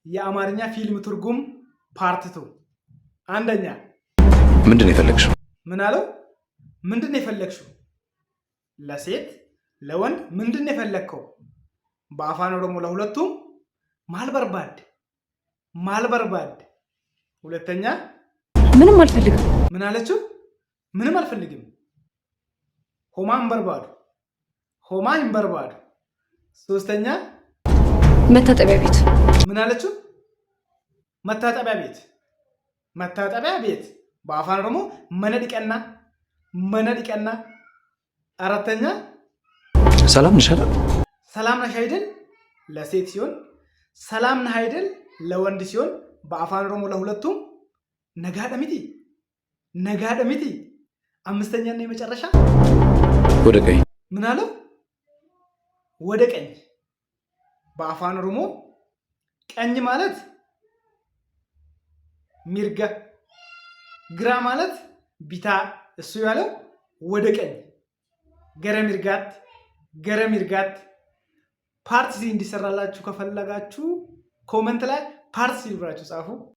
የአማርኛ ፊልም ትርጉም ፓርት 2 አንደኛ ምንድን ነው የፈለግሽው? ምን አለው? ምንድን ነው የፈለግሽው? ለሴት ለወንድ ምንድን ነው የፈለግከው? በአፋን ኦሮሞ ለሁለቱም ማልበርባድ። ሁለተኛ ምንም አልፈልግም። ምን አለችው? ምንም አልፈልግም። ሆማ ይንበርባዱ። ሶስተኛ መታጠቢያ ቤት። ምን አለችው? መታጠቢያ ቤት በአፋን ኦሮሞ መነዲቀና። አራተኛ ሰላም ነሽ አይደል? ሰላም ነሽ አይደል ለሴት ሲሆን፣ ሰላም ነህ አይደል ለወንድ ሲሆን፣ በአፋን ኦሮሞ ለሁለቱም ነጋደሚቲ። አምስተኛና የመጨረሻ ወደ ቀኝ። ምን አለው? ወደ ቀኝ። በአፋን ኦሮሞ ቀኝ ማለት ሚርጋ፣ ግራ ማለት ቢታ። እሱ ያለው ወደ ቀኝ ገረ ሚርጋት። ፓርት ሲ እንዲሰራላችሁ ከፈለጋችሁ ኮመንት ላይ ፓርት ሲ ብላችሁ ጻፉ።